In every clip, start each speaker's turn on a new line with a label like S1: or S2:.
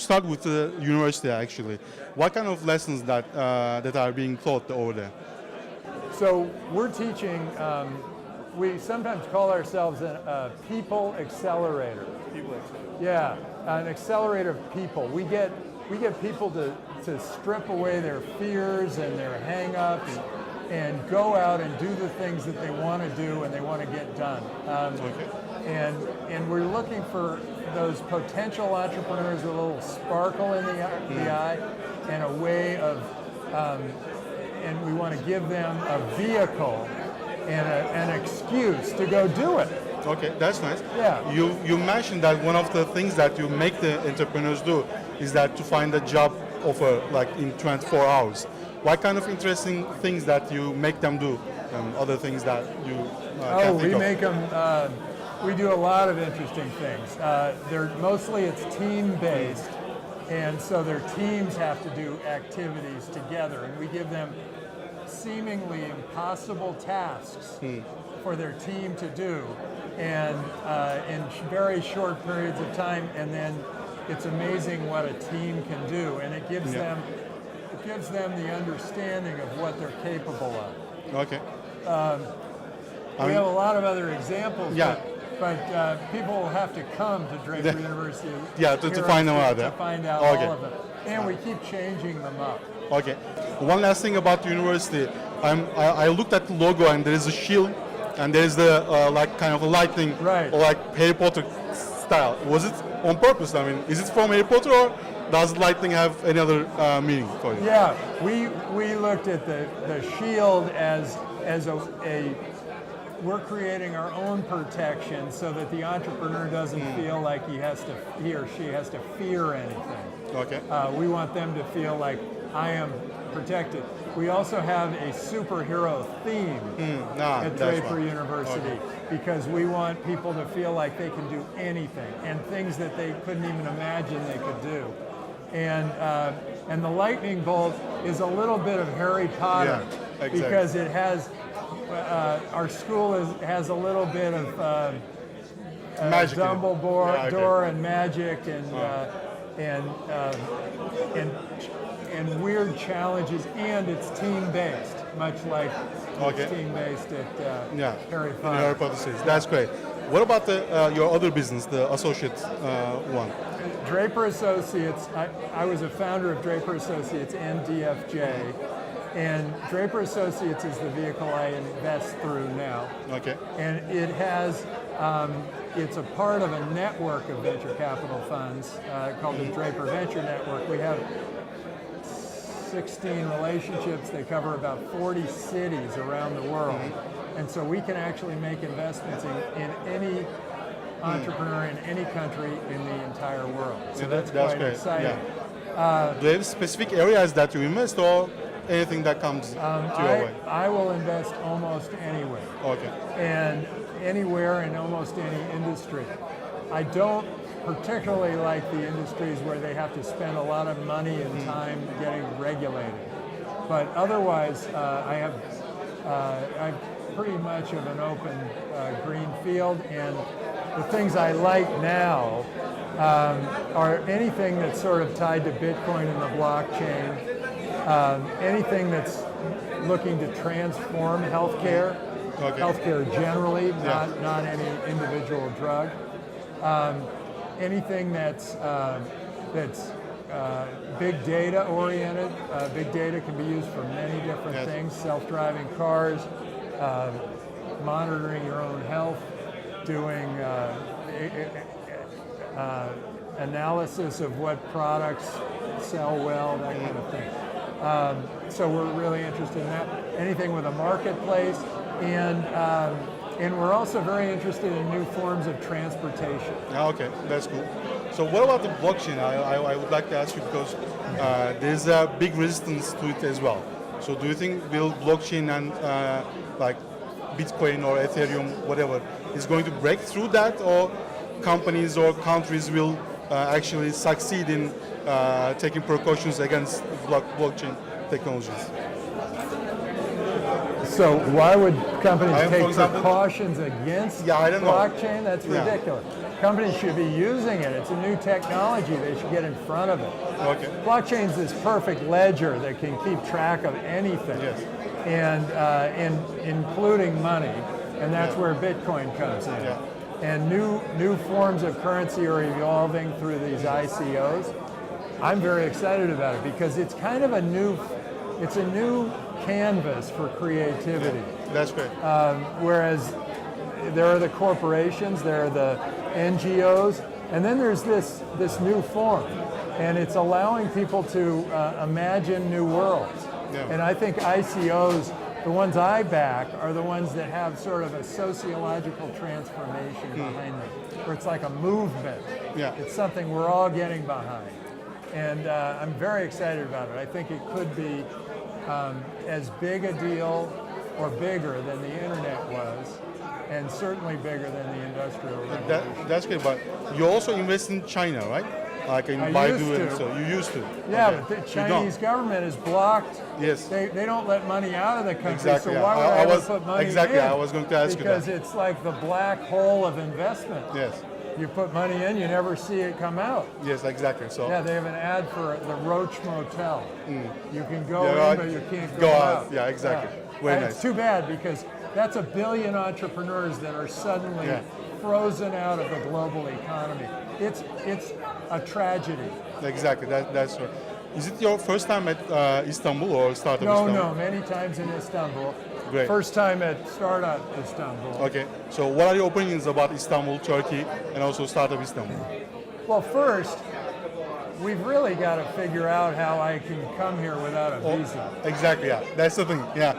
S1: start with the university actually. What kind of lessons that are being taught over there?
S2: So we're teaching, we sometimes call ourselves a people accelerator.
S1: People accelerator.
S2: Yeah, an accelerator of people. We get people to strip away their fears and their hang-ups and go out and do the things that they want to do and they want to get done.
S1: Okay.
S2: And we're looking for those potential entrepreneurs with a little sparkle in the eye and a way of, and we want to give them a vehicle and an excuse to go do it.
S1: Okay, that's nice.
S2: Yeah.
S1: You mentioned that one of the things that you make the entrepreneurs do is that to find a job offer like in 24 hours. What kind of interesting things that you make them do? Other things that you can think of?
S2: Make them. We do a lot of interesting things. It's team-based, and so their teams have to do activities together, and we give them seemingly impossible tasks for their team to do, and in very short periods of time, and then it's amazing what a team can do, and it gives them the understanding of what they're capable of.
S1: Okay.
S2: We have a lot of other examples,
S1: yeah.
S2: but people will have to come to Draper University
S1: to find them out.
S2: To find out
S1: okay.
S2: all of them. And we keep changing them up.
S1: Okay. One last thing about the university. I looked at the logo and there is a shield and there is the like kind of a lightning,
S2: right,
S1: or like Harry Potter style. Was it on purpose? I mean, is it from Harry Potter or does lightning have any other meaning for you?
S2: Yeah, we looked at the shield as we're creating our own protection so that the entrepreneur doesn't feel like he or she has to fear anything.
S1: Okay.
S2: We want them to feel like I am protected. We also have a superhero theme at Draper University because we want people to feel like they can do anything and things that they couldn't even imagine they could do. And the lightning bolt is a little bit of Harry Potter,
S1: exactly.
S2: Because it has our school has a little bit of
S1: magic,
S2: Dumbledore and magic and weird challenges, and it's team-based, much like it's team-based at Harry Potter.
S1: Harry Potter series. That's great. What about your other business, the associate one?
S2: Draper Associates. I was a founder of Draper Associates and DFJ, and Draper Associates is the vehicle I invest through now.
S1: Okay.
S2: And it has, it's a part of a network of venture capital funds called the Draper Venture Network. We have 16 relationships. They cover about 40 cities around the world. And so we can actually make investments in any entrepreneur in any country in the entire world. So that's quite
S1: great.
S2: exciting.
S1: Yeah. Do you have specific areas that you invest or anything that comes to your way?
S2: I will invest almost anywhere.
S1: Okay.
S2: And anywhere in almost any industry. I don't particularly like the industries where they have to spend a lot of money and time getting regulated. But otherwise, I'm pretty much of an open green field, and the things I like now are anything that's sort of tied to Bitcoin and the blockchain, anything that's looking to transform healthcare, healthcare generally, not any individual drug. Anything that's big data oriented. Big data can be used for many different things. Self-driving cars, monitoring your own health, doing analysis of what products sell well, that kind of thing. So we're really interested in that. Anything with a marketplace, and we're also very interested in new forms of transportation.
S1: Okay, that's cool. So what about the blockchain? I would like to ask you because there's a big resistance to it as well. So do you think will blockchain and like Bitcoin or Ethereum, whatever, is going to break through that, or companies or countries will actually succeed in taking precautions against blockchain technologies?
S2: So why would companies
S1: For
S2: take
S1: example-
S2: precautions against
S1: Yeah, I don't know.
S2: blockchain? That's
S1: Yeah.
S2: ridiculous. Companies should be using it. It's a new technology. They should get in front of it.
S1: Okay.
S2: Blockchain's this perfect ledger that can keep track of anything,
S1: Yes.
S2: and including money, and that's where Bitcoin comes in.
S1: Yeah.
S2: And new forms of currency are evolving through these ICOs. I'm very excited about it because it's kind of a new canvas for creativity.
S1: That's great.
S2: Whereas there are the corporations, there are the NGOs, and then there's this new form, and it's allowing people to imagine new worlds.
S1: Yeah.
S2: And I think ICOs, the ones I back, are the ones that have sort of a sociological transformation behind them, where it's like a movement.
S1: Yeah.
S2: It's something we're all getting behind. And I'm very excited about it. I think it could be as big a deal or bigger than the internet was, and certainly bigger than the industrial revolution.
S1: That's great, but you also invest in China, right? Like in
S2: I
S1: Baidu
S2: used
S1: and
S2: to.
S1: so. You used to.
S2: Yeah,
S1: Okay.
S2: but the
S1: You
S2: Chinese
S1: don't.
S2: government is blocked.
S1: Yes.
S2: They don't let money out of the country,
S1: Exactly,
S2: so
S1: yeah.
S2: why would
S1: I
S2: I ever
S1: was-
S2: put money
S1: exactly,
S2: in?
S1: I was going to ask you that.
S2: Because it's like the black hole of investment.
S1: Yes.
S2: You put money in, you never see it come out.
S1: Yes, exactly. So
S2: Yeah, they have an ad for the Roach Motel. You can go
S1: Yeah,
S2: in,
S1: right.
S2: but you can't
S1: Go
S2: go
S1: out.
S2: out.
S1: Yeah, exactly. Very
S2: And
S1: nice.
S2: It's too bad because that's 1 billion entrepreneurs that are suddenly
S1: Yeah.
S2: frozen out of the global economy. It's a tragedy.
S1: exactly, that's right. Is it your first time at Istanbul or Startup
S2: No,
S1: Istanbul?
S2: many times in Istanbul.
S1: Great.
S2: First time at Startup Istanbul.
S1: Okay. So what are your opinions about Istanbul, Turkey, and also Startup Istanbul?
S2: Well, first, we've really got to figure out how I can come here without a visa.
S1: Exactly. Yeah. That's the thing. Yeah.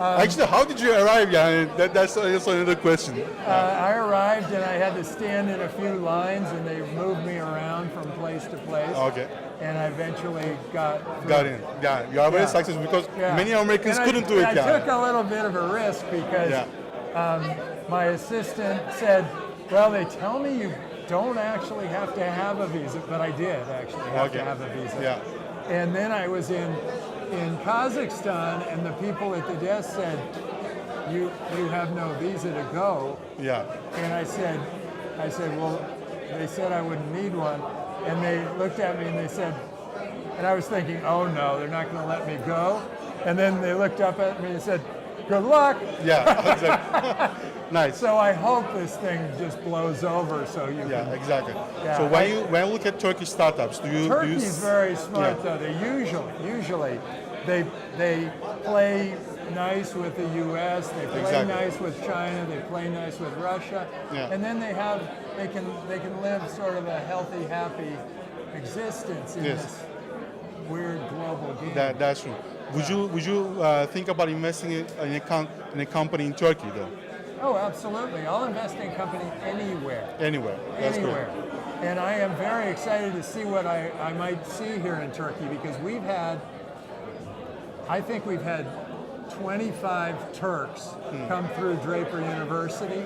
S1: Actually, how did you arrive? Yeah. That's also another question.
S2: I arrived and I had to stand in a few lines, and they moved me around from place to place.
S1: Okay.
S2: And I eventually got
S1: Got in. Yeah. You are very
S2: Yeah.
S1: successful because
S2: Yeah.
S1: many Americans
S2: And
S1: couldn't do it.
S2: I
S1: Yeah.
S2: took a little bit of a risk because
S1: Yeah.
S2: my assistant said, well, they tell me you don't actually have to have a visa, but I did actually have
S1: Okay.
S2: to have a visa.
S1: Yeah.
S2: And then I was in Kazakhstan, and the people at the desk said, you have no visa to go.
S1: Yeah.
S2: And I said, well, they said I wouldn't need one. And they looked at me and they said, and I was thinking, oh no, they're not going to let me go. And then they looked up at me and said, good luck.
S1: Yeah. Exactly. Nice.
S2: So I hope this thing just blows over so you
S1: Yeah.
S2: can.
S1: Exactly.
S2: Yeah,
S1: So when you look at Turkish startups, do you?
S2: Turkey's very smart
S1: Yeah.
S2: though. They usually they play nice with the U.S. They play
S1: Exactly.
S2: nice with China. They play nice with Russia.
S1: Yeah.
S2: And then they can live sort of a healthy, happy existence in
S1: Yes.
S2: this weird global game.
S1: That's true. Would you think about investing in a company in Turkey though?
S2: Oh, absolutely. I'll invest in a company anywhere.
S1: Anywhere. That's
S2: Anywhere.
S1: great.
S2: And I am very excited to see what I might see here in Turkey because I think we've had 25 Turks come through Draper University,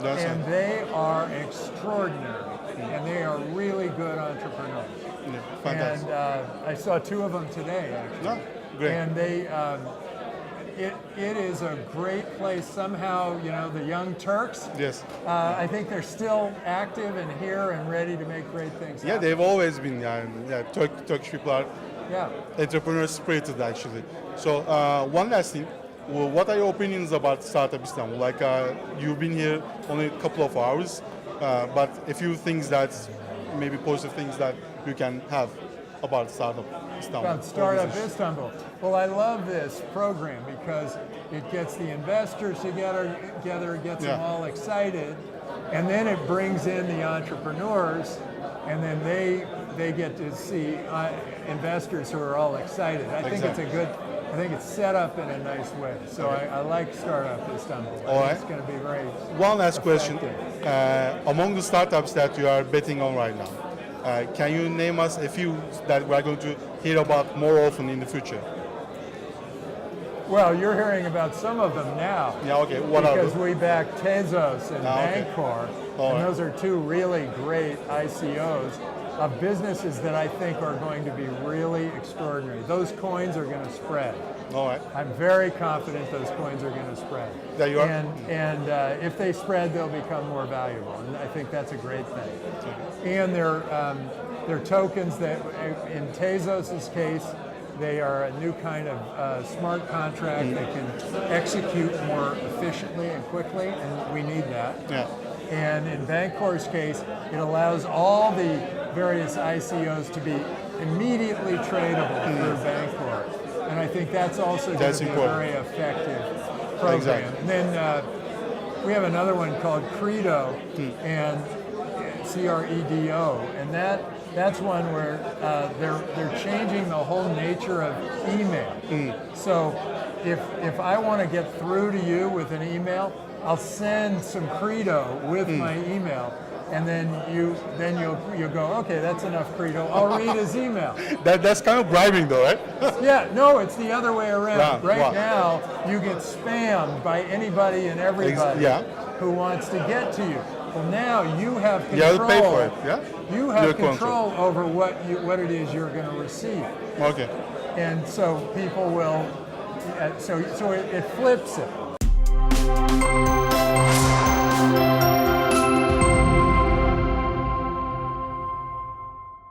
S1: That's
S2: and
S1: it.
S2: they are extraordinary, and they are really good entrepreneurs.
S1: Yeah, fantastic.
S2: And I saw 2 of them today, actually.
S1: No, great.
S2: And they, it is a great place. Somehow, the young Turks,
S1: Yes.
S2: I think they're still active and here and ready to make great things
S1: Yeah,
S2: happen.
S1: they've always been. Yeah, Turkish people are
S2: Yeah.
S1: entrepreneur spirited actually. So one last thing, well, what are your opinions about Startup Istanbul? Like you've been here only a couple of hours, but a few things that maybe positive things that you can have about Startup Istanbul.
S2: About Startup
S1: organization.
S2: Istanbul. Well, I love this program because it gets the investors together, gets them
S1: Yeah.
S2: all excited, and then it brings in the entrepreneurs, and then they get to see investors who are all excited. I think
S1: Exactly.
S2: I think it's set up in a nice way. So I like Startup Istanbul. I
S1: All
S2: think
S1: right.
S2: it's going to be very
S1: One last question.
S2: effective.
S1: Among the startups that you are betting on right now, can you name us a few that we are going to hear about more often in the future?
S2: Well, you're hearing about some of them now.
S1: Yeah, okay. What are
S2: Because
S1: they?
S2: we backed Tezos and
S1: Ah, okay.
S2: Bancor,
S1: All
S2: and
S1: right.
S2: those are 2 really great ICOs. of businesses that I think are going to be really extraordinary. Those coins are going to spread.
S1: All right.
S2: I'm very confident those coins are going to spread.
S1: Yeah, you are.
S2: And if they spread, they'll become more valuable, and I think that's a great thing. And they're tokens that, in Tezos's case, they are a new kind of smart contract that can execute more efficiently and quickly, and we need that.
S1: Yeah.
S2: And in Bancor's case, it allows all the various ICOs to be immediately tradable through Bancor. And I think that's also going to be a very effective program.
S1: Exactly.
S2: And then we have another one called Credo, and CREDO, and that's one where they're changing the whole nature of email. So if I want to get through to you with an email, I'll send some Credo with my email, and then you'll go, okay, that's enough Credo. I'll read his email.
S1: That's kind of bribing, though, right?
S2: Yeah, no, it's the other way around.
S1: Right.
S2: Right now, you get spammed by anybody and everybody who wants to get to you. Well, now you have control.
S1: You have to pay for it. Yeah.
S2: You have control over what it is you're going to receive.
S1: Okay.
S2: And so people will. So it flips it.